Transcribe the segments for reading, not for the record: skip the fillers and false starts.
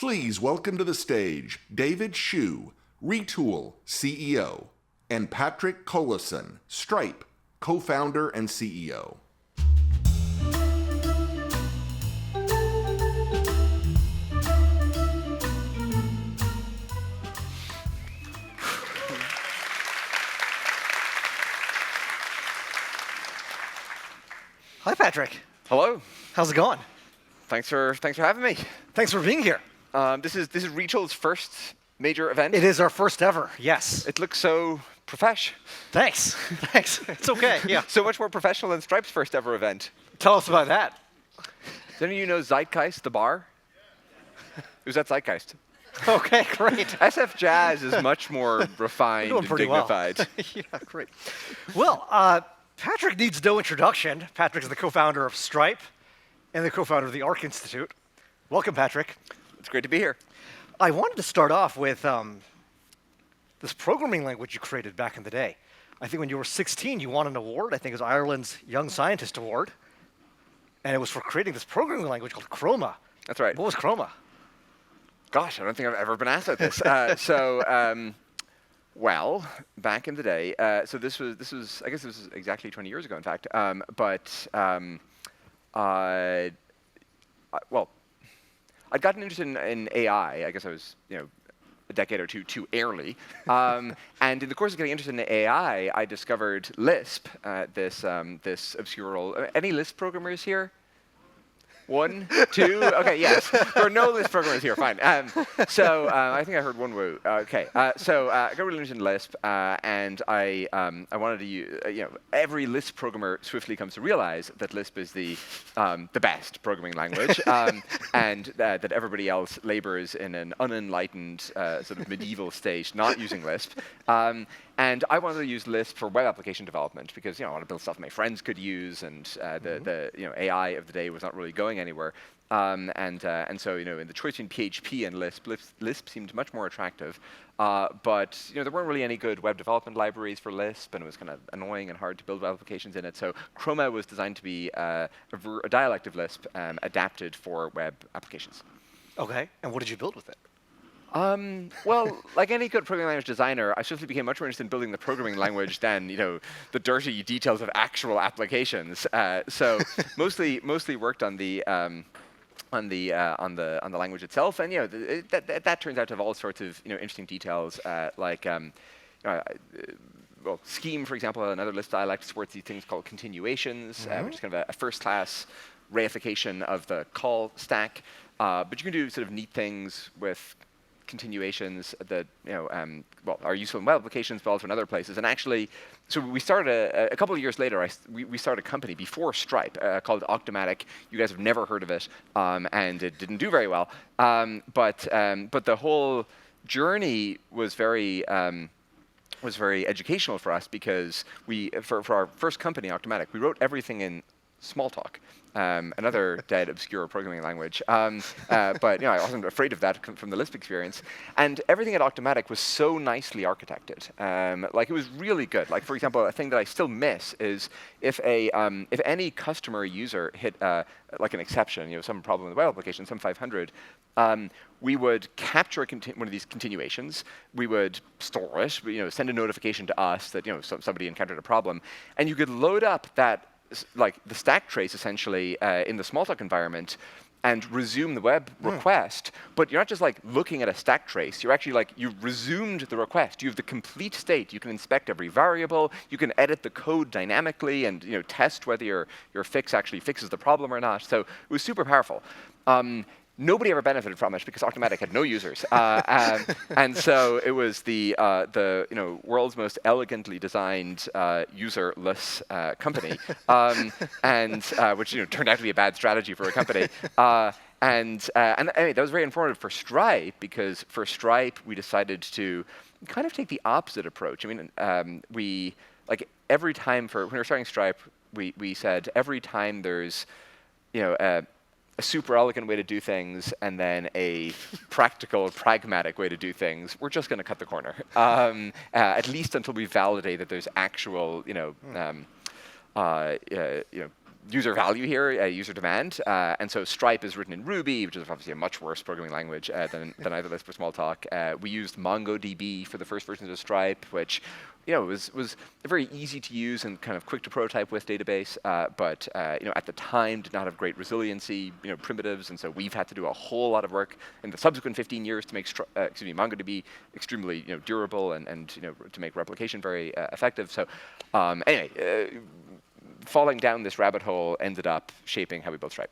Please welcome to the stage David Hsu, Retool CEO, and Patrick Collison, Stripe co-founder and CEO. Hi, Patrick. Hello. How's it going? Thanks for having me. Thanks for being here. This is Retool's first major event. It is our first ever, yes. It looks so profesh. Thanks. Thanks. It's okay, yeah. So much more professional than Stripe's first ever event. Tell us about that. Does any of you know Zeitgeist, the bar? It was at Zeitgeist. Okay, great. SFJAZZ is much more refined Doing and pretty dignified. well. Yeah, great. Well, Patrick needs no introduction. Patrick is the co-founder of Stripe and the co-founder of the ARC Institute. Welcome, Patrick. It's great to be here. I wanted to start off with this programming language you created back in the day. I think when you were 16, you won an award. I think it was Ireland's Young Scientist Award. And it was for creating this programming language called Chroma. That's right. What was Chroma? Gosh, I don't think I've ever been asked about this. Well, back in the day, so this was I guess this was exactly 20 years ago, in fact. Well, I'd gotten interested in AI. I guess I was, a decade or two too early. And in the course of getting interested in AI, I discovered Lisp, this obscure. Any Lisp programmers here? One, two, okay, yes. There are no Lisp programmers here, fine. I think I heard one woo. Okay, so I got really interested in Lisp, and I wanted to use, every Lisp programmer swiftly comes to realize that Lisp is the best programming language, and that everybody else labors in an unenlightened sort of medieval state not using Lisp. And I wanted to use Lisp for web application development because I want to build stuff my friends could use, and the AI of the day was not really going anywhere. So in the choice between PHP and Lisp seemed much more attractive. But there weren't really any good web development libraries for Lisp, and it was kind of annoying and hard to build web applications in it. So Chroma was designed to be a dialect of Lisp adapted for web applications. Okay, and what did you build with it? Well, like any good programming language designer, I swiftly became much more interested in building the programming language than the dirty details of actual applications. So mostly worked on the language itself, and that turns out to have all sorts of interesting details, well, Scheme, for example, another Lisp dialect, supports these things called continuations, which is kind of a first-class reification of the call stack. But you can do sort of neat things with continuations that are useful in web applications, but also in other places. And actually, so we started a couple of years later. We started a company before Stripe called Octomatic. You guys have never heard of it, and it didn't do very well. But the whole journey was very educational for us because for our first company, Octomatic, we wrote everything in Smalltalk. Another dead, obscure programming language. But I wasn't afraid of that from the Lisp experience. And everything at Octomatic was so nicely architected. It was really good. Like, for example, a thing that I still miss is if any customer user hit like an exception, some problem with the web application, some 500, we would capture one of these continuations. We would store it. Send a notification to us that somebody encountered a problem, and you could load up that, like the stack trace essentially in the Smalltalk environment and resume the web request. But you're not just like looking at a stack trace. You're actually you resumed the request. You have the complete state. You can inspect every variable. You can edit the code dynamically and test whether your fix actually fixes the problem or not. So it was super powerful. Nobody ever benefited from it because Octomatic had no users, and so it was the world's most elegantly designed userless company, which turned out to be a bad strategy for a company. And anyway, that was very informative for Stripe because for Stripe we decided to kind of take the opposite approach. I mean, we every time when we were starting Stripe, we said every time there's a super elegant way to do things and then a practical, pragmatic way to do things, we're just going to cut the corner. At least until we validate that there's actual, user value here, user demand. And so Stripe is written in Ruby, which is obviously a much worse programming language than either Lisp or Smalltalk. We used MongoDB for the first versions of Stripe, which was a very easy to use and kind of quick to prototype with database, but at the time did not have great resiliency, primitives, and so we've had to do a whole lot of work in the subsequent 15 years to make MongoDB extremely durable and to make replication very effective. So anyway, falling down this rabbit hole ended up shaping how we build Stripe.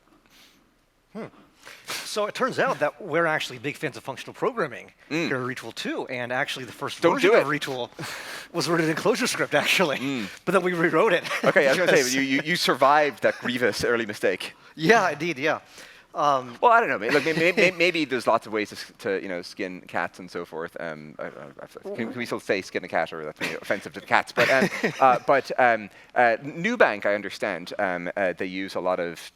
So it turns out that we're actually big fans of functional programming here at Retool too, and actually the first version of Retool was written in ClojureScript actually, but then we rewrote it. Okay, I was going to say, you survived that grievous early mistake. Yeah, indeed, yeah. Well, I don't know. Maybe there's lots of ways to skin cats and so forth. Can we still say skin a cat, or that's offensive to the cats? But Nubank, I understand, they use a lot of,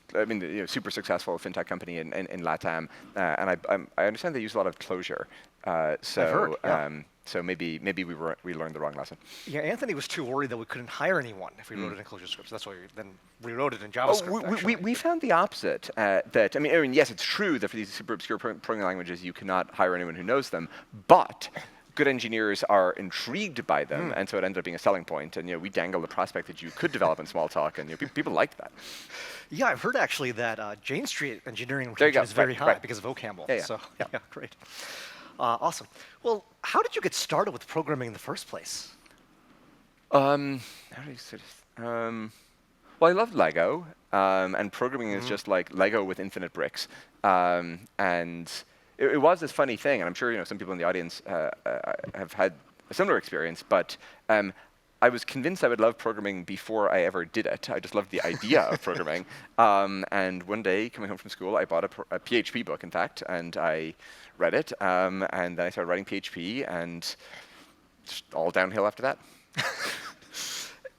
super successful fintech company in LATAM, and I understand they use a lot of Clojure. I've heard, yeah. So maybe we learned the wrong lesson. Yeah, Anthony was too worried that we couldn't hire anyone if we wrote it in ClojureScript. So that's why we then rewrote it in JavaScript. We found the opposite. That yes, it's true that for these super obscure programming languages you cannot hire anyone who knows them, but good engineers are intrigued by them, and so it ended up being a selling point. And we dangled the prospect that you could develop in Smalltalk, and people liked that. Yeah, I've heard actually that Jane Street engineering retention is very high because of OCaml. Yeah. So yeah, great. Awesome. Well, how did you get started with programming in the first place? How do you say this? Well, I loved Lego, and programming is just like Lego with infinite bricks. And it was this funny thing, and I'm sure some people in the audience have had a similar experience, but I was convinced I would love programming before I ever did it. I just loved the idea of programming. And one day, coming home from school, I bought a PHP book, in fact, and I read it, and then I started writing PHP, and just all downhill after that.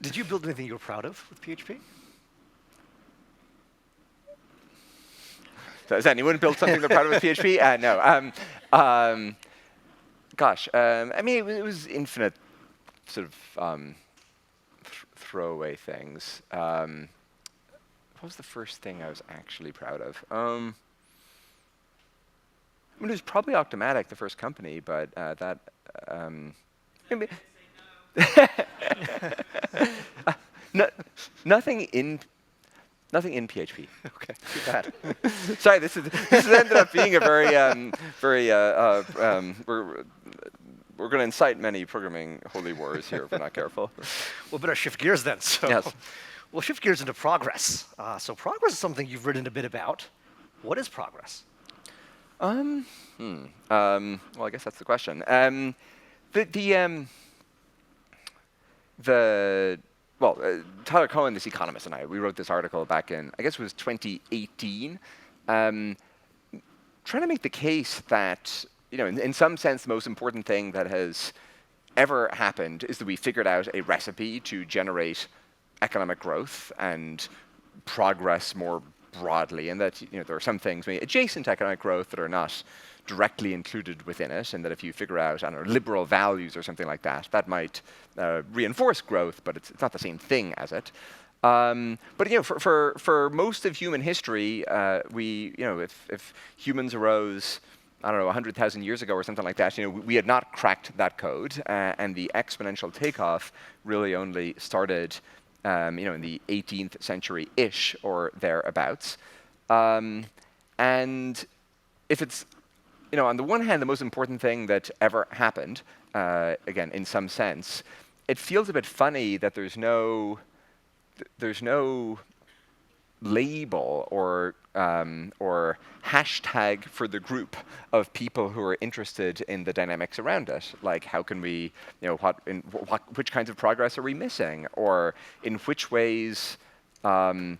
Did you build anything you were proud of with PHP? So has anyone built something they're proud of with PHP? No. Gosh, it was infinite sort of throwaway things. What was the first thing I was actually proud of? It was probably Automatic, the first company, but that. Nothing in PHP. Okay, too bad. Sorry, this has ended up being a very we're going to incite many programming holy wars here if we're not careful. Well, better shift gears then. So, yes. We'll shift gears into progress. So progress is something you've written a bit about. What is progress? Well, I guess that's the question. Tyler Cohen, this economist, and we wrote this article back in, I guess it was 2018, trying to make the case that, in some sense, the most important thing that has ever happened is that we figured out a recipe to generate economic growth and progress more broadly, and that there are some things adjacent to economic growth that are not directly included within it, and that if you figure out, liberal values or something like that, that might reinforce growth, but it's not the same thing as it. But for most of human history, if humans arose, 100,000 years ago or something like that, we had not cracked that code, and the exponential takeoff really only started, in the 18th century-ish or thereabouts. And if it's, on the one hand, the most important thing that ever happened, again, in some sense, it feels a bit funny that there's no label or hashtag for the group of people who are interested in the dynamics around it. Like, how can we, which kinds of progress are we missing, or in which ways are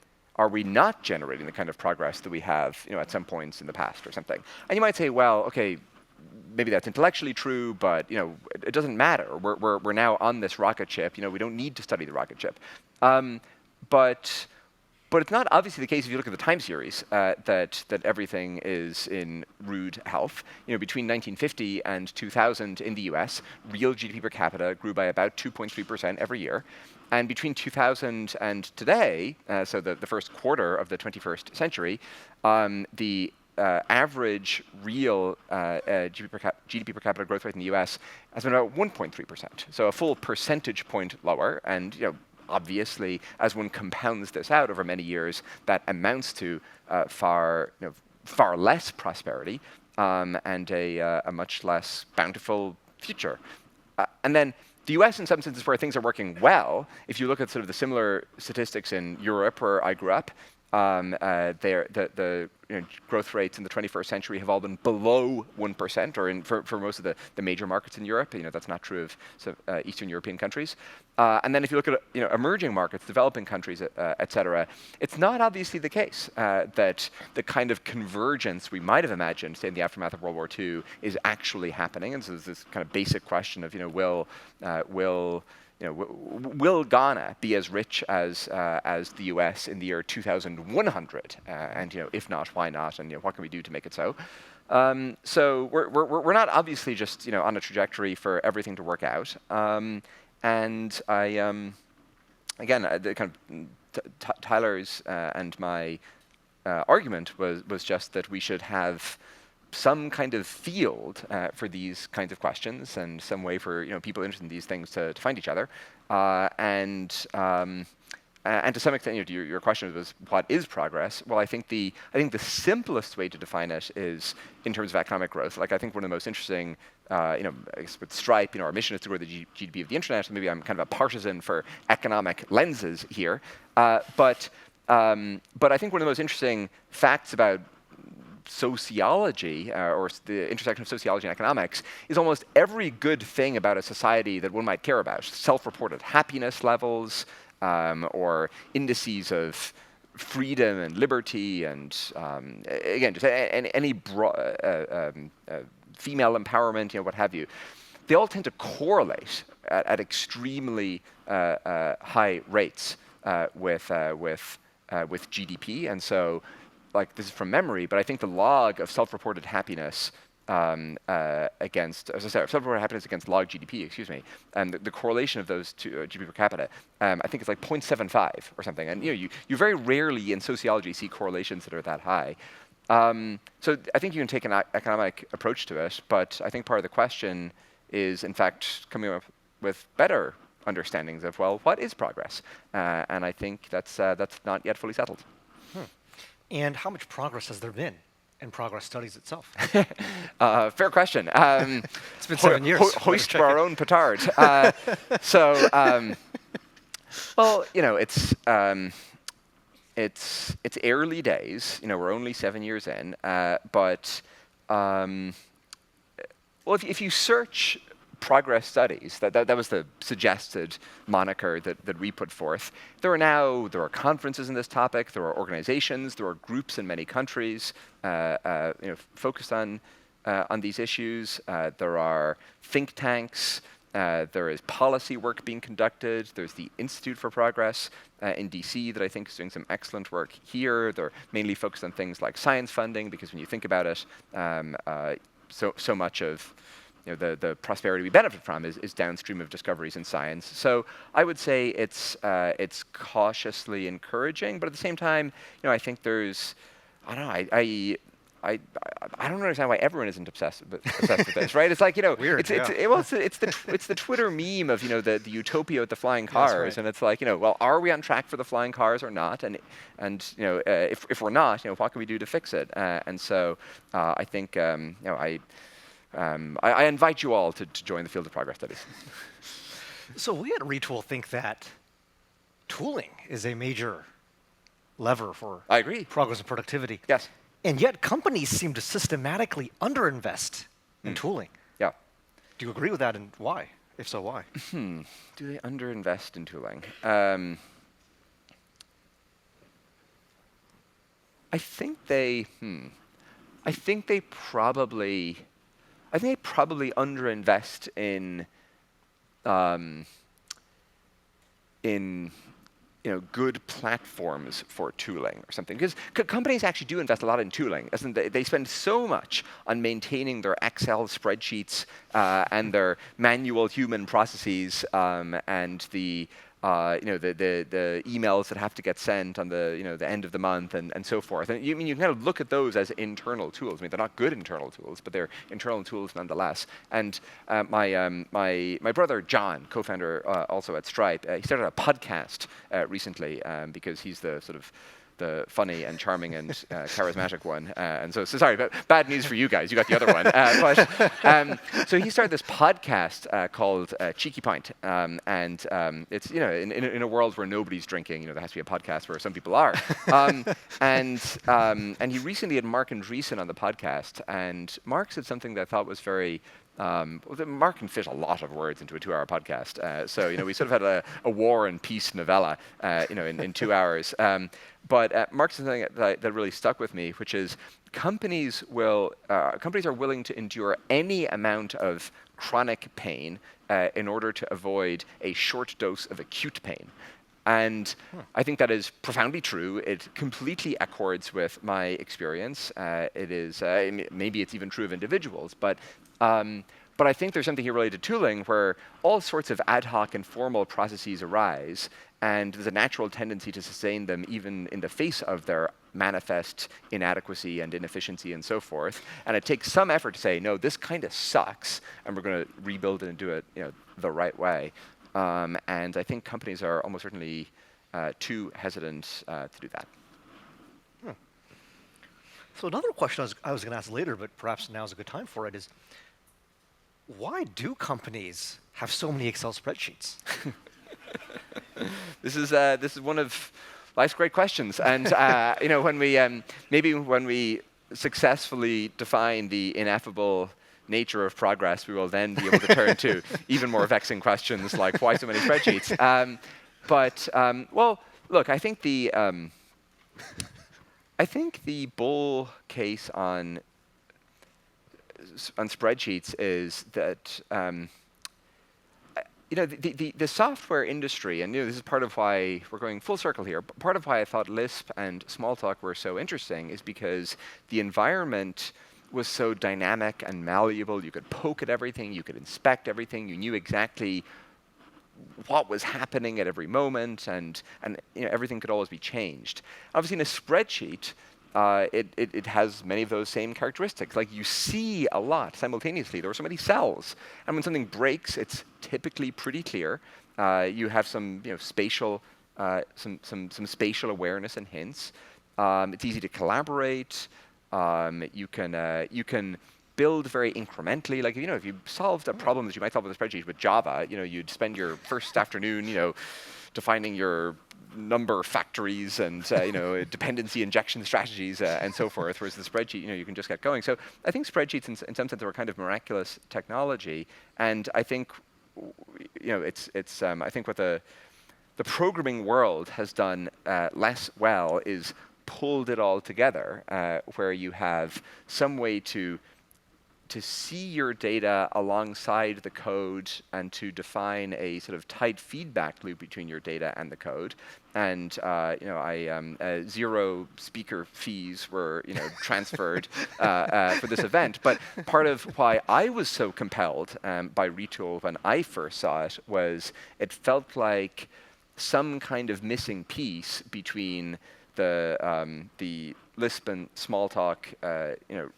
we not generating the kind of progress that we have, at some points in the past or something? And you might say, well, okay, maybe that's intellectually true, but it doesn't matter. We're now on this rocket ship. We don't need to study the rocket ship. But But it's not obviously the case if you look at the time series that everything is in rude health. Between 1950 and 2000 in the US, real GDP per capita grew by about 2.3% every year. And between 2000 and today, so the first quarter of the 21st century, the average real GDP per capita growth rate in the US has been about 1.3%. So a full percentage point lower. And obviously, as one compounds this out over many years, that amounts to far less prosperity and a much less bountiful future. And then the US, in some senses, where things are working well, if you look at sort of the similar statistics in Europe, where I grew up, the growth rates in the 21st century have all been below 1%, or for most of the major markets in Europe. That's not true of Eastern European countries. And then if you look at emerging markets, developing countries, et cetera, it's not obviously the case that the kind of convergence we might have imagined, say in the aftermath of World War II, is actually happening. And so there's this kind of basic question of will Ghana be as rich as the US in the year 2100? And if not, why not? And what can we do to make it so? So we're not obviously just on a trajectory for everything to work out. And I again, the kind of Tyler's and my argument was just that we should have some kind of field for these kinds of questions, and some way for people interested in these things to find each other, and to some extent, your question was what is progress? Well, I think the simplest way to define it is in terms of economic growth. Like I think one of the most interesting, I guess with Stripe, our mission is to grow the GDP of the internet. So maybe I'm kind of a partisan for economic lenses here, but I think one of the most interesting facts about sociology, or the intersection of sociology and economics, is almost every good thing about a society that one might care about. Self-reported happiness levels, or indices of freedom and liberty, and again, just any female empowerment, what have you. They all tend to correlate at extremely high rates with GDP, and so. Like this is from memory, but I think the log of self-reported happiness against, as I said, self-reported happiness against log GDP, excuse me, and the correlation of those two GDP per capita, I think it's like 0.75 or something. And you very rarely in sociology see correlations that are that high. So I think you can take an economic approach to it, but I think part of the question is, in fact, coming up with better understandings of, well, what is progress? And I think that's not yet fully settled. And how much progress has there been in progress studies itself? Fair question. It's been 7 years. Hoist for our own petard. Well, it's early days. We're only 7 years in. But well, if you search progress studies, that was the suggested moniker that we put forth. There are conferences in this topic, there are organizations, there are groups in many countries focused on these issues. There are think tanks, there is policy work being conducted, there's the Institute for Progress in DC that I think is doing some excellent work here. They're mainly focused on things like science funding, because when you think about it, so much of the prosperity we benefit from is downstream of discoveries in science. So I would say it's cautiously encouraging, but at the same time, I think there's, I don't know, I don't understand why everyone isn't obsessed with this, right? It's like Weird, it's the Twitter meme of the utopia with the flying cars, right. and it's like well, are we on track for the flying cars or not? And if we're not, what can we do to fix it? And so I think I invite you all to join the field of progress studies. So we at Retool think that tooling is a major lever for I agree. Progress and productivity. Yes. And yet companies seem to systematically underinvest in tooling. Yeah. Do you agree with that, and why? If so, why? Do they underinvest in tooling? I think they probably underinvest in good platforms for tooling or something. Because companies actually do invest a lot in tooling. They spend so much on maintaining their Excel spreadsheets and their manual human processes and the emails that have to get sent on the end of the month and so forth. And you can kind of look at those as internal tools. I mean, they're not good internal tools, but they're internal tools nonetheless. And my brother John, co-founder also at Stripe, he started a podcast recently because he's the sort of the funny and charming and charismatic one. And so sorry, but bad news for you guys. You got the other one. So he started this podcast called Cheeky Pint. And it's, in a world where nobody's drinking, there has to be a podcast where some people are. And he recently had Mark Andreessen on the podcast. And Mark said something that I thought was very... Mark can fit a lot of words into a 2-hour podcast. So we sort of had a war and peace novella, in 2 hours. But Mark said something that really stuck with me, which is companies are willing to endure any amount of chronic pain in order to avoid a short dose of acute pain. And I think that is profoundly true. It completely accords with my experience. It is maybe it's even true of individuals, but I think there's something here related to tooling where all sorts of ad hoc and formal processes arise, and there's a natural tendency to sustain them even in the face of their manifest inadequacy and inefficiency and so forth. And it takes some effort to say, no, this kind of sucks, and we're going to rebuild it and do it the right way. And I think companies are almost certainly too hesitant to do that. So another question I was going to ask later, but perhaps now is a good time for it, is why do companies have so many Excel spreadsheets? This is one of life's great questions, and when we successfully define the ineffable nature of progress, we will then be able to turn to even more vexing questions like why so many spreadsheets. Well, look, I think the bull case on spreadsheets is that the software industry, and this is part of why we're going full circle here, but part of why I thought Lisp and Smalltalk were so interesting is because the environment was so dynamic and malleable. You could poke at everything, you could inspect everything, you knew exactly what was happening at every moment, and everything could always be changed. Obviously, in a spreadsheet, it has many of those same characteristics. Like you see a lot simultaneously. There are so many cells, and when something breaks, it's typically pretty clear. You have some spatial spatial awareness and hints. It's easy to collaborate. You can build very incrementally. Like if you solved a problem that you might solve with a spreadsheet with Java, you'd spend your first afternoon, defining your number factories and dependency injection strategies and so forth. Whereas the spreadsheet, you can just get going. So I think spreadsheets, in some sense, are a kind of miraculous technology. And I think, I think what the programming world has done less well is pulled it all together, where you have some way to see your data alongside the code and to define a sort of tight feedback loop between your data and the code. And zero speaker fees were transferred for this event. But part of why I was so compelled by Retool when I first saw it was it felt like some kind of missing piece between the Lisp and Smalltalk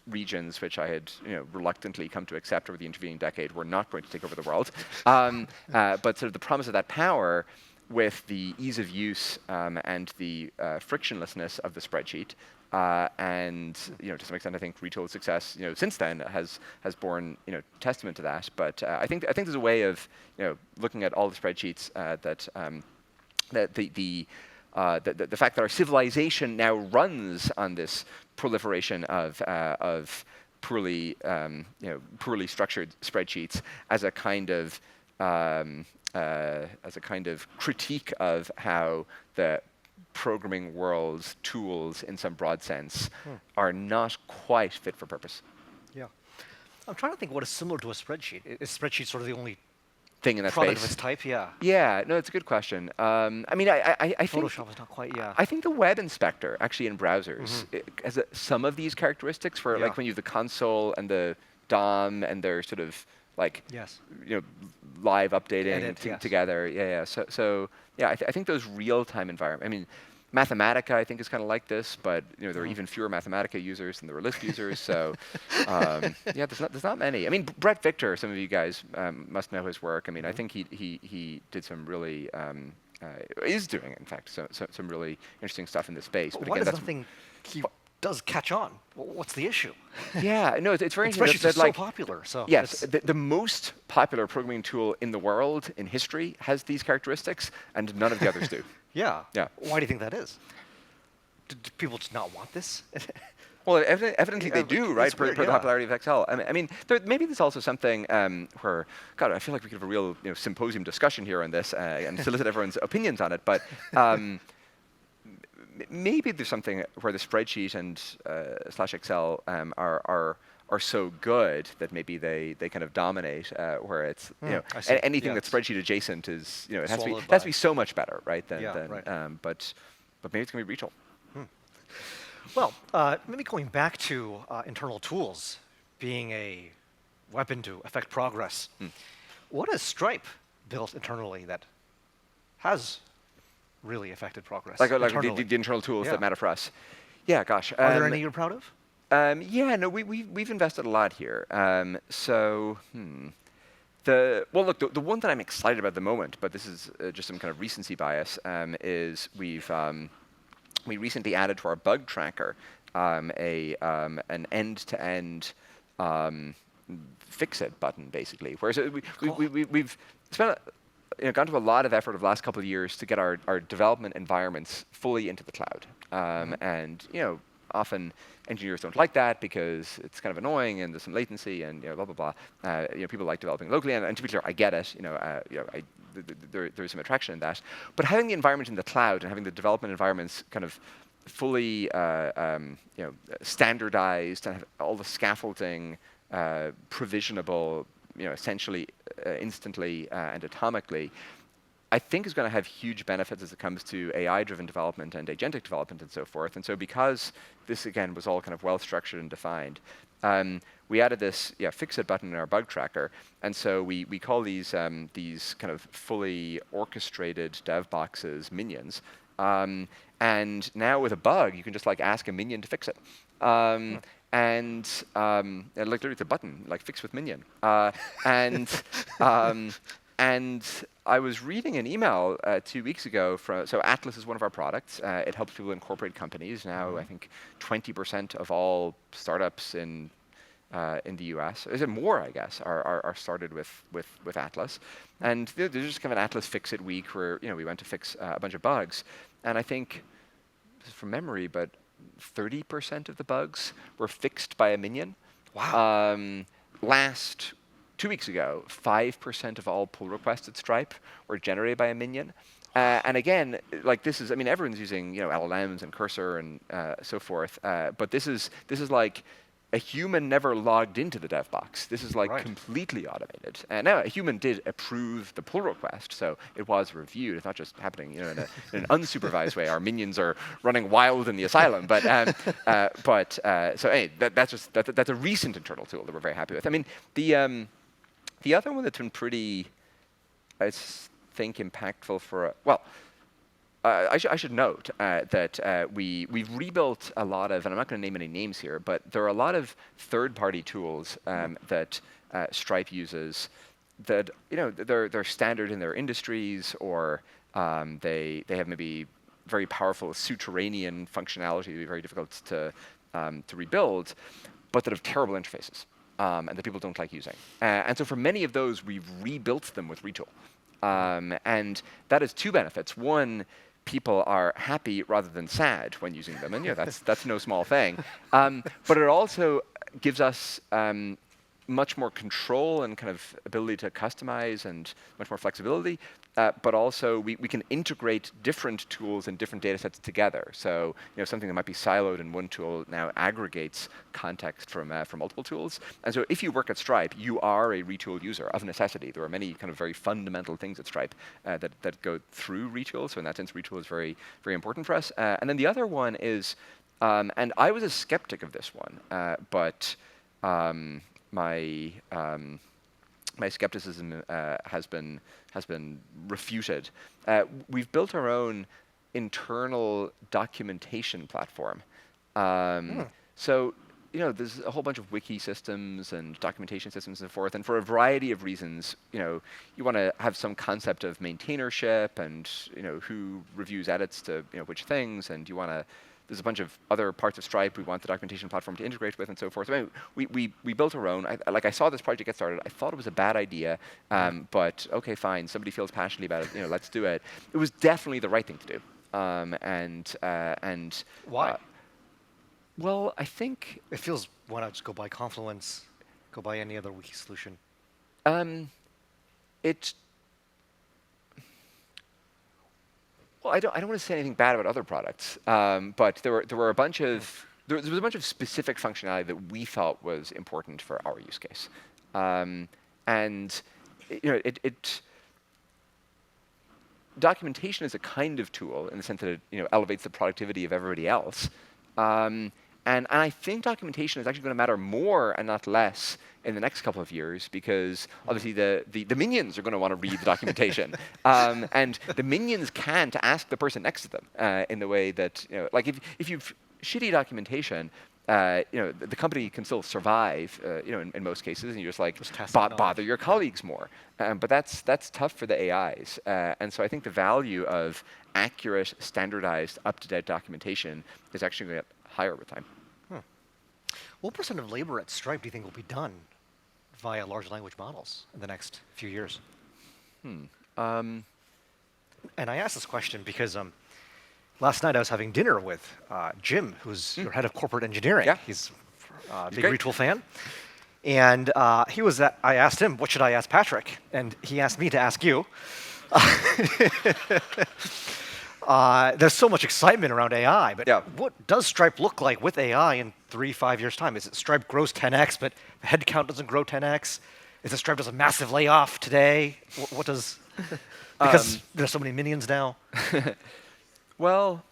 regions, which I had reluctantly come to accept over the intervening decade, were not going to take over the world. But sort of the promise of that power with the ease of use and the frictionlessness of the spreadsheet. And to some extent, I think Retool's success since then has borne testament to that. But I think there's a way of looking at all the spreadsheets that the fact that our civilization now runs on this proliferation of poorly structured spreadsheets as a kind of critique of how the programming world's tools, in some broad sense, are not quite fit for purpose. Yeah, I'm trying to think what is similar to a spreadsheet. Is spreadsheet sort of the only thing in that product space. of its type, yeah. Yeah, no, it's a good question. I mean, I think Photoshop is not quite, yeah. I think the web inspector actually in browsers has some of these characteristics where like when you have the console and the DOM and they're sort of like Yes. live updating Yes. together. Yeah. So yeah, I think those real-time environment. I mean, Mathematica I think is kind of like this, but there are even fewer Mathematica users than there are Lisp users. So yeah, there's not many. I mean, Brett Victor, some of you guys must know his work. I mean, I think he did some really is doing in fact some really interesting stuff in this space. But Why again, does that's nothing he does catch on? What's the issue? yeah, no, it's very Especially interesting. it's That, like, so popular. So yes, the most popular programming tool in the world in history has these characteristics, and none of the others do. Yeah. Yeah. Why do you think that is? Do people just not want this? Well, evidently they do, right? weird, Per the yeah. popularity of Excel. I mean, maybe there's also something where, God, I feel like we could have a real symposium discussion here on this and solicit everyone's opinions on it. But maybe there's something where the spreadsheet and /Excel are so good that maybe they kind of dominate. Where it's I see. anything Yeah, that's spreadsheet adjacent is it has swallowed to be so much better, right? Than, Yeah, right. But maybe it's gonna be Retool. Well, maybe going back to internal tools being a weapon to affect progress. What has Stripe built internally that has really affected progress? Like internally? the internal tools Yeah. that matter for us. Yeah, gosh. Are there any you're proud of? Yeah, no, we've invested a lot here. The one that I'm excited about at the moment, but this is just some kind of recency bias, is we recently added to our bug tracker an end-to-end fix-it button, basically. Whereas we've spent gone to a lot of effort over the last couple of years to get our development environments fully into the cloud, and often engineers don't like that because it's kind of annoying and there's some latency and blah blah blah. People like developing locally, and to be clear, I get it. There's some attraction in that. But having the environment in the cloud and having the development environments kind of fully standardized and have all the scaffolding provisionable, essentially instantly and atomically, I think is going to have huge benefits as it comes to AI-driven development and agentic development and so forth. And so because this, again, was all kind of well-structured and defined, we added this fix-it button in our bug tracker. And so we call these kind of fully orchestrated dev boxes minions. And now with a bug, you can just like ask a minion to fix it. And like literally it's a button, like fix with minion. And I was reading an email 2 weeks ago so Atlas is one of our products. It helps people incorporate companies. Now I think 20% of all startups in the US, is it more, I guess, are started with Atlas. And there's just kind of an Atlas Fix-It week where we went to fix a bunch of bugs. And I think, this is from memory, but 30% of the bugs were fixed by a minion. Wow. 2 weeks ago, 5% of all pull requests at Stripe were generated by a minion. And again, like this is, everyone's using LLMs and Cursor and so forth. But this is like a human never logged into the dev box. This is like completely automated. And now a human did approve the pull request, so it was reviewed. It's not just happening in an unsupervised way. Our minions are running wild in the asylum. But so hey, that's a recent internal tool that we're very happy with. The other one that's been pretty, I think, impactful for I should note that we've rebuilt a lot of, and I'm not going to name any names here, but there are a lot of third-party tools that Stripe uses that they're standard in their industries, or they have maybe very powerful subterranean functionality that would be very difficult to rebuild, but that have terrible interfaces. And that people don't like using. And so for many of those, we've rebuilt them with Retool. And that has two benefits. One, people are happy rather than sad when using them. And that's no small thing. But it also gives us much more control and kind of ability to customize and much more flexibility, but also we can integrate different tools and different data sets together. So something that might be siloed in one tool now aggregates context from multiple tools. And so if you work at Stripe, you are a Retool user of necessity. There are many kind of very fundamental things at Stripe that go through Retool. So in that sense, Retool is very, very important for us. And then the other one is, and I was a skeptic of this one, but my skepticism has been refuted. We've built our own internal documentation platform. So there's a whole bunch of wiki systems and documentation systems and so forth, and for a variety of reasons, you want to have some concept of maintainership and who reviews edits to which things, and you want to. There's a bunch of other parts of Stripe we want the documentation platform to integrate with and so forth. So anyway, we built our own. I saw this project get started. I thought it was a bad idea, but okay, fine. Somebody feels passionately about it. Let's do it. It was definitely the right thing to do. And why? Well, I think it feels. Why not just go buy Confluence? Go buy any other wiki solution. Well, I don't want to say anything bad about other products, but there was a bunch of specific functionality that we felt was important for our use case, and documentation is a kind of tool in the sense that it elevates the productivity of everybody else, and I think documentation is actually going to matter more and not less in the next couple of years, because obviously the minions are going to want to read the documentation, and the minions can't ask the person next to them in the way that like if you've shitty documentation, the company can still survive, in most cases, and you're just bother your colleagues more. But that's tough for the AIs, and so I think the value of accurate, standardized, up-to-date documentation is actually going to get higher with time. What % of labor at Stripe do you think will be done via large language models in the next few years? And I asked this question because last night I was having dinner with Jim, who's your head of corporate engineering. Yeah. He's a big Retool fan. And I asked him, what should I ask Patrick? And he asked me to ask you. There's so much excitement around AI, but what does Stripe look like with AI in 3-5 years' time? Is it Stripe grows 10x, but the headcount doesn't grow 10x? Is it Stripe does a massive layoff today? What does... Because there's so many minions now. Well,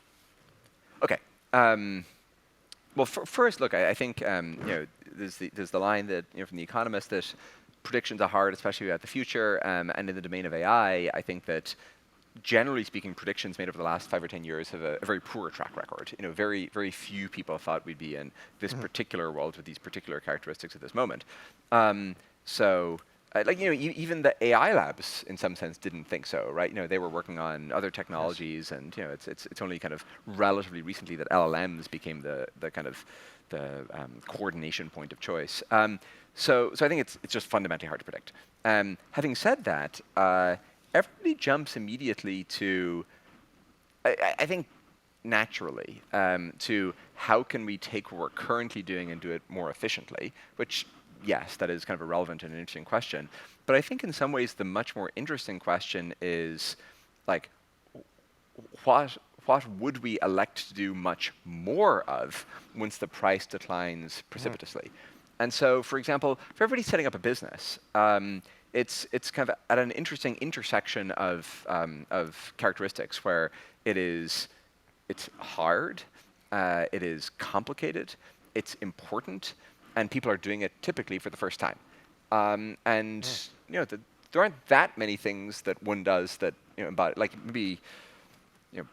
okay. Well, first, look, I think there's the line that from The Economist that predictions are hard, especially about the future, and in the domain of AI, I think that generally speaking, predictions made over the last 5 or 10 years have a very poor track record. Very, very few people thought we'd be in this particular world with these particular characteristics at this moment. Even the AI labs, in some sense, didn't think so, right? They were working on other technologies, and it's only kind of relatively recently that LLMs became the kind of the coordination point of choice. So I think it's just fundamentally hard to predict. Having said that, everybody jumps immediately to, I think, naturally, to how can we take what we're currently doing and do it more efficiently, which, yes, that is kind of a relevant and interesting question. But I think in some ways the much more interesting question is, like, what would we elect to do much more of once the price declines precipitously? And so, for example, for everybody setting up a business, it's kind of at an interesting intersection of characteristics where it's hard, it is complicated, it's important, and people are doing it typically for the first time. There aren't that many things that one does that like maybe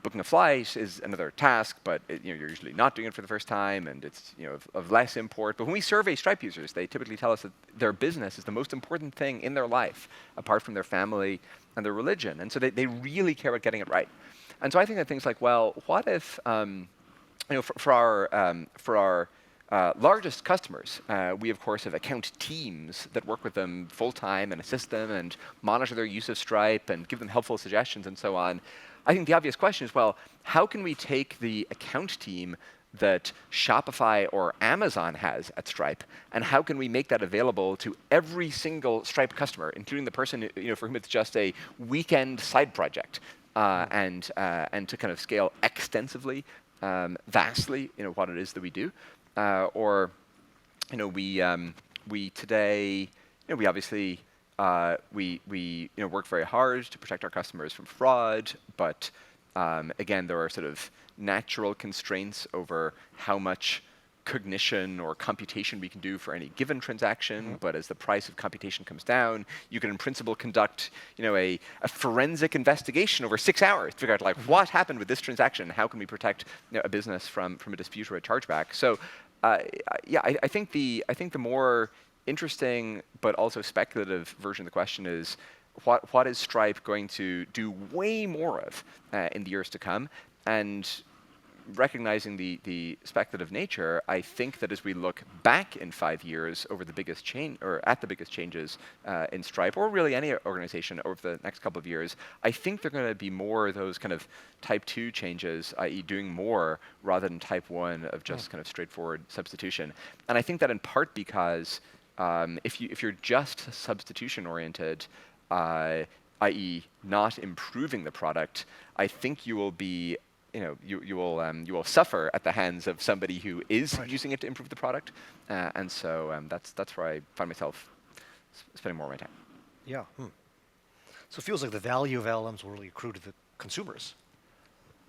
booking a flight is another task, but you're usually not doing it for the first time, and it's of less import. But when we survey Stripe users, they typically tell us that their business is the most important thing in their life, apart from their family and their religion. And so they really care about getting it right. And so I think that things like, well, what if for our largest customers, we of course have account teams that work with them full time and assist them and monitor their use of Stripe and give them helpful suggestions and so on. I think the obvious question is, well, how can we take the account team that Shopify or Amazon has at Stripe, and how can we make that available to every single Stripe customer, including the person for whom it's just a weekend side project, and to kind of scale extensively, vastly, what it is that we do, we today, we obviously we work very hard to protect our customers from fraud, but again, there are sort of natural constraints over how much cognition or computation we can do for any given transaction. But as the price of computation comes down, you can in principle conduct a forensic investigation over 6 hours to figure out like what happened with this transaction. How can we protect a business from a dispute or a chargeback? So I think the more interesting but also speculative version of the question is what is Stripe going to do way more of in the years to come? And recognizing the speculative nature, I think that as we look back in 5 years over the biggest change, or at the biggest changes in Stripe, or really any organization over the next couple of years, I think they're going to be more those kind of type 2 changes, i.e. doing more rather than type 1 of just kind of straightforward substitution. And I think that in part because if you're just substitution oriented, i.e. not improving the product, I think you will be you will suffer at the hands of somebody who is using it to improve the product, and so that's where I find myself spending more of my time. Yeah. So it feels like the value of LLMs will really accrue to the consumers.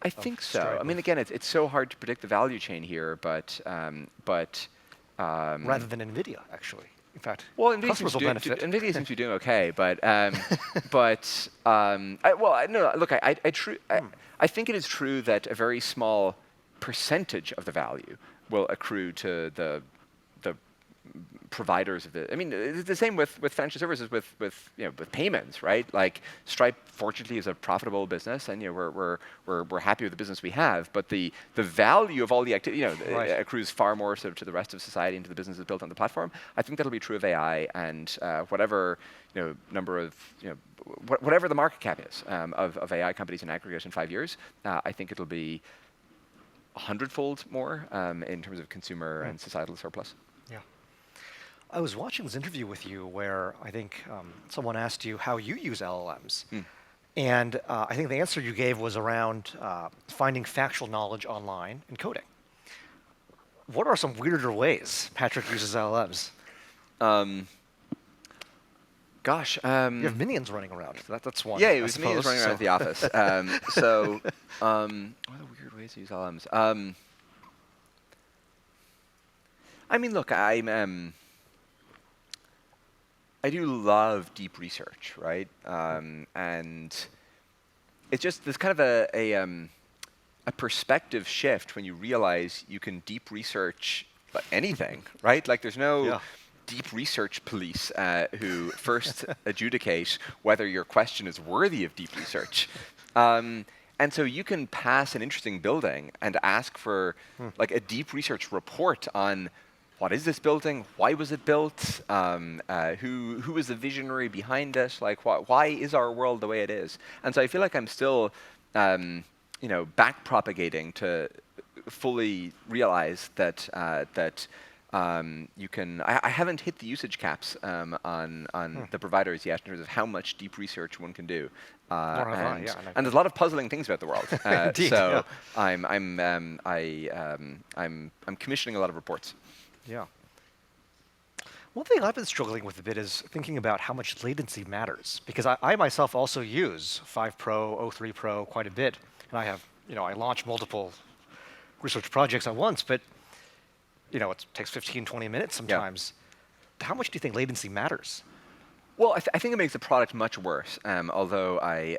I think so. Stripe. I mean, again, it's so hard to predict the value chain here, but Rather than NVIDIA, actually. In fact, well, customers will benefit. NVIDIA seems to be doing okay, but I think it is true that a very small percentage of the value will accrue to the providers of it. I mean, it's the same with financial services, with payments, right? Like Stripe, fortunately, is a profitable business, and we're happy with the business we have. But the value of all the activity, accrues far more sort of to the rest of society and to the businesses built on the platform. I think that'll be true of AI, and whatever number of whatever the market cap is of AI companies in aggregate in 5 years, I think it'll be 100-fold more in terms of consumer and societal surplus. Yeah. I was watching this interview with you where I think someone asked you how you use LLMs. And I think the answer you gave was around finding factual knowledge online and coding. What are some weirder ways Patrick uses LLMs? You have minions running around. That's one. Yeah, it was minions running around at the office. What are the weird ways to use LLMs? I mean, look, I do love deep research, right? And it's just there's kind of a perspective shift when you realize you can deep research anything, right? Like there's no deep research police who first adjudicate whether your question is worthy of deep research. And so you can pass an interesting building and ask for like a deep research report on what is this building? Why was it built? Who is the visionary behind it? Like, why is our world the way it is? And so I feel like I'm still, back propagating to fully realize that you can. I haven't hit the usage caps on the providers yet in terms of how much deep research one can do. And there's a lot of puzzling things about the world. Indeed, so I'm commissioning a lot of reports. Yeah. One thing I've been struggling with a bit is thinking about how much latency matters, because I myself also use 5 Pro, 03 Pro quite a bit, and I have, I launch multiple research projects at once, but it takes 15, 20 minutes sometimes. Yeah. How much do you think latency matters? Well, I think it makes the product much worse. Although I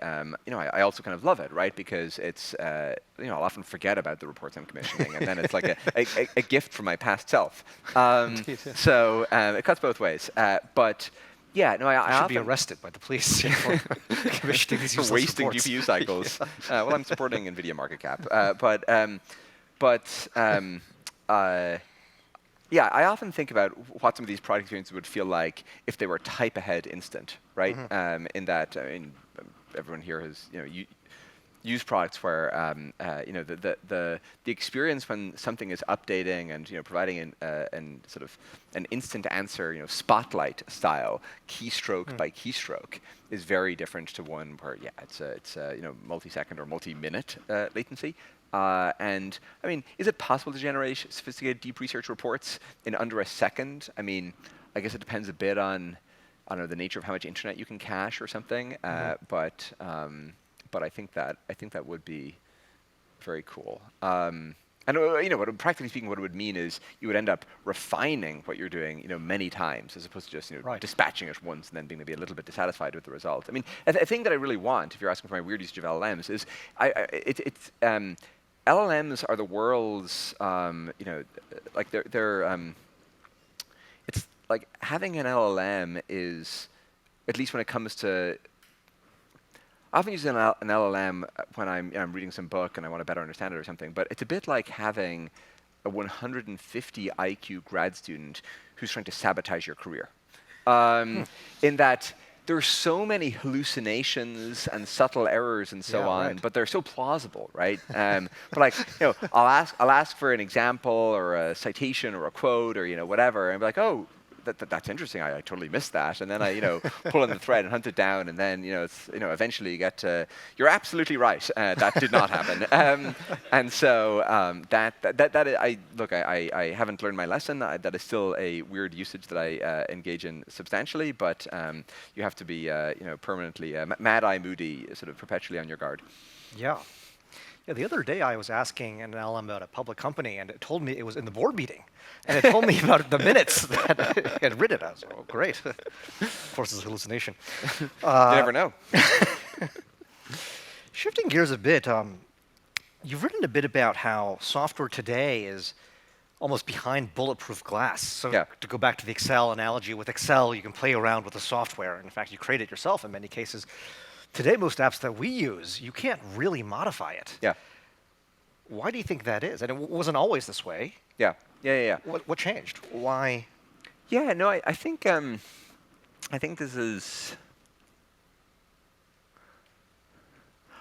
also kind of love it, right? Because it's, I'll often forget about the reports I'm commissioning, and then it's like a gift from my past self. So it cuts both ways. But yeah, no, I should be arrested by the police for commissioning these useless wasting reports. GPU cycles. Well, I'm supporting NVIDIA market cap, yeah, I often think about what some of these product experiences would feel like if they were type ahead instant, right? In that, everyone here has, use products where the experience when something is updating and providing an sort of an instant answer, spotlight style, keystroke by keystroke, is very different to one where it's multi-second or multi-minute latency. And I mean, is it possible to generate sophisticated deep research reports in under a second? I mean, I guess it depends a bit on, I don't know, the nature of how much internet you can cache or something. But I think that would be very cool. And practically speaking, what it would mean is you would end up refining what you're doing, many times, as opposed to just dispatching it once and then being maybe a little bit dissatisfied with the result. I mean, a thing that I really want, if you're asking for my weird usage of LLMs, is LLMs are the world's, like it's like having an LLM is, at least when it comes to, I often use an LLM when I'm reading some book and I want to better understand it or something, but it's a bit like having a 150 IQ grad student who's trying to sabotage your career. In that there are so many hallucinations and subtle errors and so on, but they're so plausible, right? But like, I'll ask for an example or a citation or a quote or whatever, and be like, oh, that's interesting. I totally missed that. And then I pull on the thread and hunt it down, and then eventually you get to, you're absolutely right. That did not happen. And so I haven't learned my lesson. That is still a weird usage that I engage in substantially. But you have to be permanently mad-eye moody, sort of perpetually on your guard. Yeah. Yeah, the other day I was asking an LM about a public company, and it told me it was in the board meeting. And it told me about the minutes that it had written. I was like, oh, great. Of course, it's a hallucination. You never know. Shifting gears a bit, you've written a bit about how software today is almost behind bulletproof glass. So to go back to the Excel analogy, with Excel, you can play around with the software. In fact, you create it yourself in many cases. Today, most apps that we use, you can't really modify it. Yeah. Why do you think that is? And it wasn't always this way. Yeah. What changed? Why? Yeah, no, I think this is,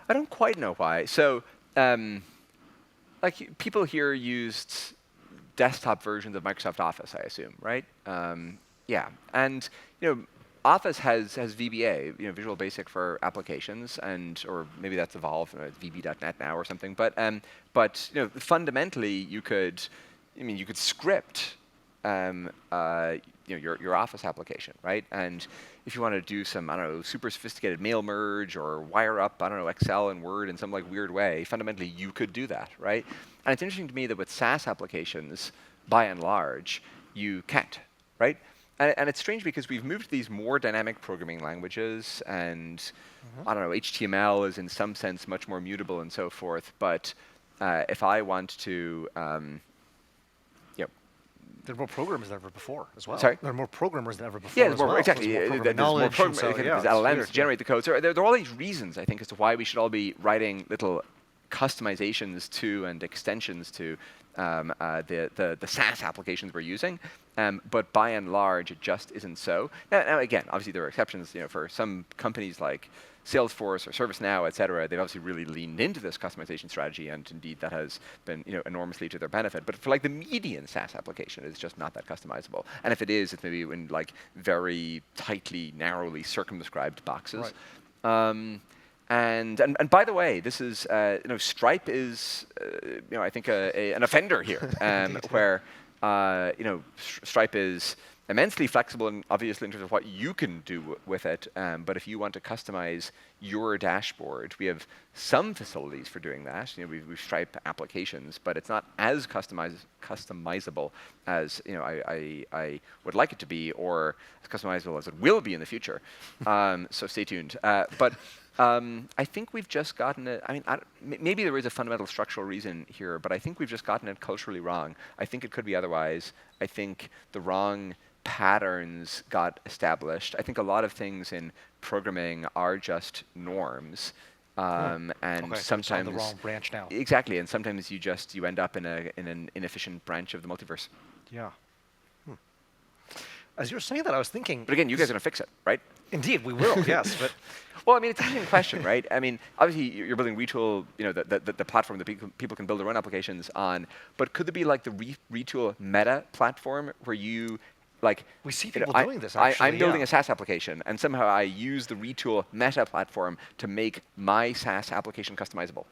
I don't quite know why. So, like people here used desktop versions of Microsoft Office, I assume, right? Yeah, and Office has VBA, Visual Basic for applications, or maybe that's evolved, VB.NET now or something. But fundamentally, you could script your Office application, right? And if you want to do some, I don't know, super sophisticated mail merge or wire up, I don't know, Excel and Word in some like weird way, fundamentally you could do that, right? And it's interesting to me that with SaaS applications, by and large, you can't, right? And it's strange because we've moved to these more dynamic programming languages, and I don't know, HTML is in some sense much more mutable and so forth. But if I want to, there are more programmers than ever before as well. Sorry? There are more programmers than ever before. Yeah, exactly. There's more There's knowledge, more because LLMs generate the code. So there are all these reasons, I think, as to why we should all be writing little customizations to and extensions to the SaaS applications we're using. But by and large, it just isn't so. Now again, obviously there are exceptions. For some companies like Salesforce or ServiceNow, et cetera, they've obviously really leaned into this customization strategy, and indeed that has been enormously to their benefit. But for like the median SaaS application, it's just not that customizable. And if it is, it's maybe in like very tightly, narrowly circumscribed boxes. Right. And by the way, this is Stripe is I think an offender here, where Stripe is immensely flexible and obviously in terms of what you can do with it. But if you want to customize your dashboard, we have some facilities for doing that. We've Stripe applications, but it's not as customizable as I would like it to be, or as customizable as it will be in the future. So stay tuned. But I think we've just gotten it. I mean, maybe there is a fundamental structural reason here, but I think we've just gotten it culturally wrong. I think it could be otherwise. I think the wrong patterns got established. I think a lot of things in programming are just norms. And sometimes on the wrong branch now. Exactly, and sometimes you end up in an inefficient branch of the multiverse. Yeah. As you were saying that, I was thinking. But again, you guys are going to fix it, right? Indeed, we will. Yes, but Well, I mean, it's an interesting question, right? I mean, obviously, you're building Retool, the platform that people can build their own applications on. But could there be like the Retool meta platform where you, like, we see people doing this. Actually, I'm building a SaaS application, and somehow I use the Retool meta platform to make my SaaS application customizable.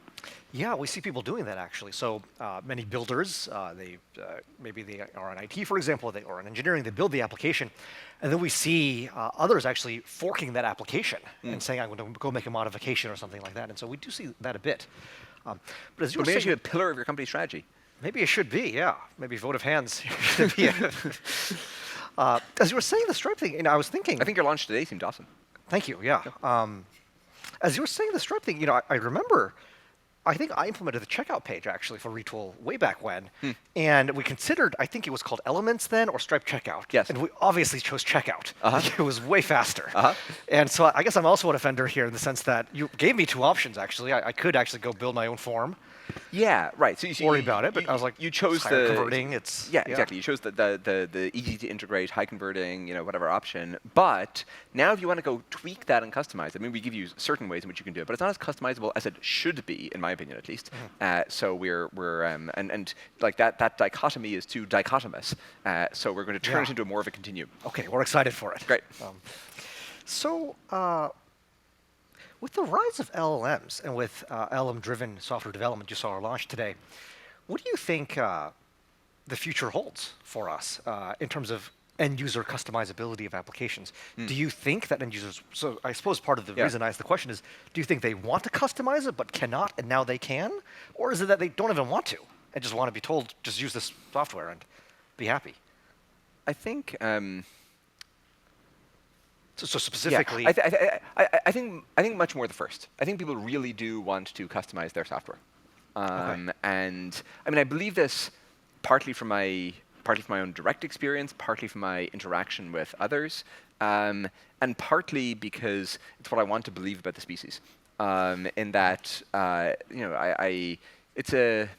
Yeah, we see people doing that actually. So many builders, maybe they are in IT, for example, or in engineering, they build the application, and then we see others actually forking that application and saying, "I'm going to go make a modification" or something like that. And so we do see that a bit. But as you were maybe it saying, should be a pillar of your company strategy. maybe it should be, yeah. Maybe vote of hands should be. As you were saying the Stripe thing, I was thinking. I think your launch today seemed awesome. Thank you. Yeah. As you were saying the Stripe thing, I remember. I think I implemented the checkout page actually for Retool way back when, and we considered. I think it was called Elements then or Stripe Checkout. Yes. And we obviously chose Checkout. It was way faster. Uh-huh. And so I guess I'm also an offender here in the sense that you gave me two options actually. I could actually go build my own form. Yeah, right. So you Worry about it, but I was like, you chose it's higher the converting. yeah, exactly. You chose the easy to integrate, high converting, whatever option. But now, if you want to go tweak that and customize, I mean, we give you certain ways in which you can do it, but it's not as customizable as it should be, in my opinion, at least. So we're and like that dichotomy is too dichotomous. So we're going to turn it into more of a continuum. Okay, we're excited for it. Great. So. With the rise of LLMs and with LLM-driven software development, you saw our launch today, what do you think the future holds for us in terms of end-user customizability of applications? Do you think that end users, so I suppose part of the reason I asked the question is, do you think they want to customize it but cannot and now they can? Or is it that they don't even want to and just want to be told, just use this software and be happy? I think... So specifically, yeah, I think much more the first. I think people really do want to customize their software, and I mean I believe this partly from my own direct experience, partly from my interaction with others, and partly because it's what I want to believe about the species. In that it's a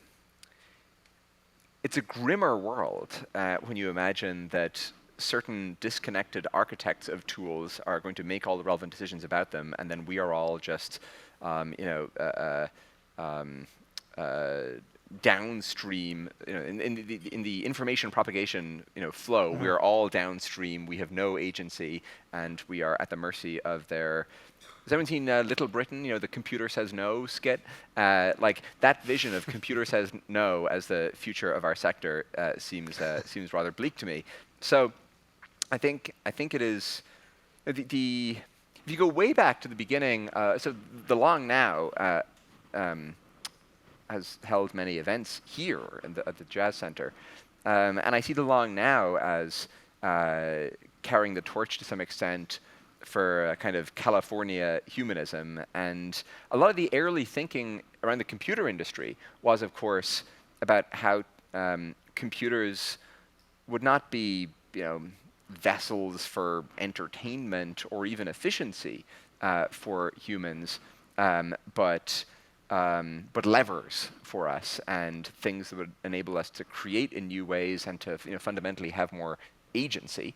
grimmer world when you imagine that certain disconnected architects of tools are going to make all the relevant decisions about them, and then we are all just, downstream. In the information propagation, flow, we are all downstream. We have no agency, and we are at the mercy of their. Has anyone seen Little Britain? The computer says no skit. Like that vision of computer says no as the future of our sector seems rather bleak to me. So. I think it is if you go way back to the beginning. So the Long Now has held many events here at the SFJAZZ Center, and I see the Long Now as carrying the torch to some extent for a kind of California humanism. And a lot of the early thinking around the computer industry was, of course, about how computers would not be vessels for entertainment or even efficiency for humans, but levers for us and things that would enable us to create in new ways and to fundamentally have more agency.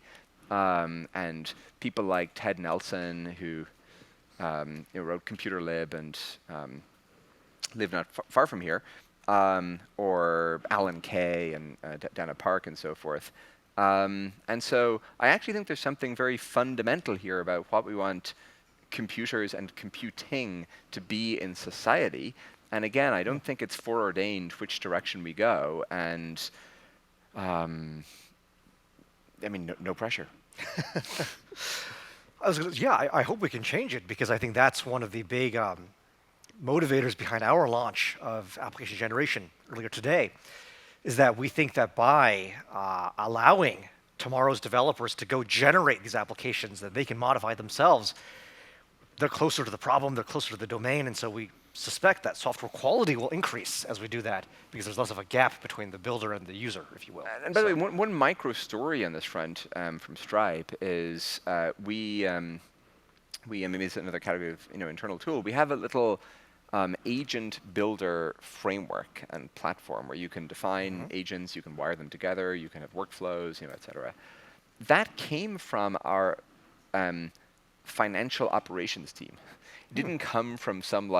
And people like Ted Nelson, who wrote Computer Lib and lived not far from here, or Alan Kay and Dana Park and so forth. And so I actually think there's something very fundamental here about what we want computers and computing to be in society. And again, I don't think it's foreordained which direction we go. And I mean, no pressure. I hope we can change it, because I think that's one of the big motivators behind our launch of application generation earlier today. Is that we think that by allowing tomorrow's developers to go generate these applications that they can modify themselves, they're closer to the problem, they're closer to the domain, and so we suspect that software quality will increase as we do that, because there's less of a gap between the builder and the user, if you will. And by the way, one micro story on this front from Stripe is I mean, it's another category of internal tool. We have a little agent builder framework and platform where you can define agents, you can wire them together, you can have workflows, et cetera. that came from our financial operations team. It didn't come from some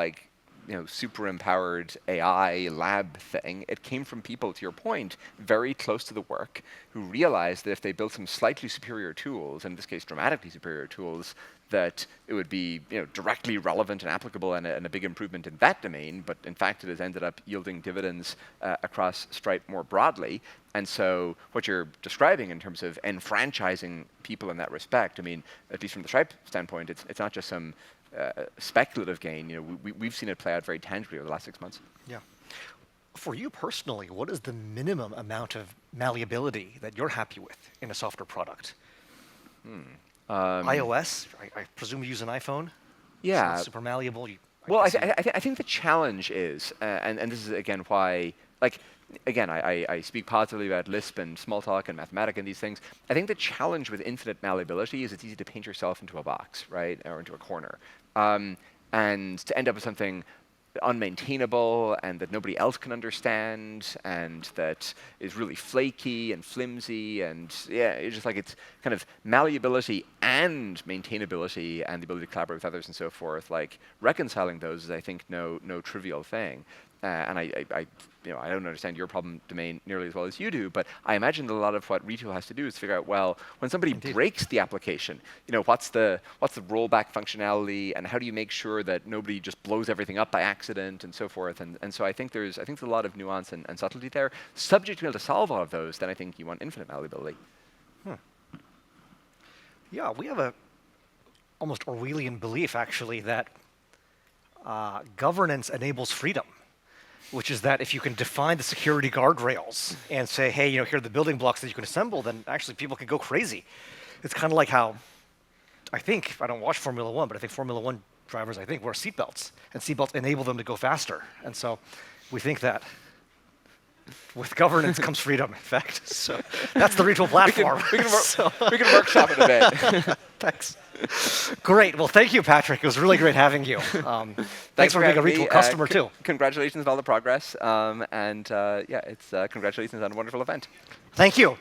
super empowered AI lab thing. It came from people, to your point, very close to the work, who realized that if they built some slightly superior tools, in this case dramatically superior tools, that it would be directly relevant and applicable and a big improvement in that domain, but in fact it has ended up yielding dividends across Stripe more broadly. And so what you're describing in terms of enfranchising people in that respect, I mean, at least from the Stripe standpoint, it's not just some speculative gain. We've seen it play out very tangibly over the last 6 months. Yeah. For you personally, what is the minimum amount of malleability that you're happy with in a software product? iOS, I presume you use an iPhone? Yeah. So it's super malleable. I think the challenge is, and this is again why, I speak positively about Lisp and Smalltalk and Mathematica and these things. I think the challenge with infinite malleability is it's easy to paint yourself into a box, right, or into a corner. And to end up with something unmaintainable and that nobody else can understand and that is really flaky and flimsy and it's just it's kind of malleability and maintainability and the ability to collaborate with others and so forth. Reconciling those is, I think, no trivial thing. And I don't understand your problem domain nearly as well as you do, but I imagine that a lot of what Retool has to do is figure out, well, when somebody breaks the application, what's the rollback functionality, and how do you make sure that nobody just blows everything up by accident and so forth. And so I think there's a lot of nuance and subtlety there. Subject to being able to solve all of those, then I think you want infinite malleability. Yeah, we have a almost Orwellian belief, actually, that governance enables freedom, which is that if you can define the security guardrails and say, hey, here are the building blocks that you can assemble, then actually people can go crazy. It's kind of like how, I don't watch Formula One, but I think Formula One drivers, wear seatbelts, and seatbelts enable them to go faster. And so we think that with governance comes freedom, in fact. So that's the Retool platform. We can workshop it a bit. Thanks. Great. Well, thank you, Patrick. It was really great having you. Thanks for being a Retool customer, too. Congratulations on all the progress. It's congratulations on a wonderful event. Thank you.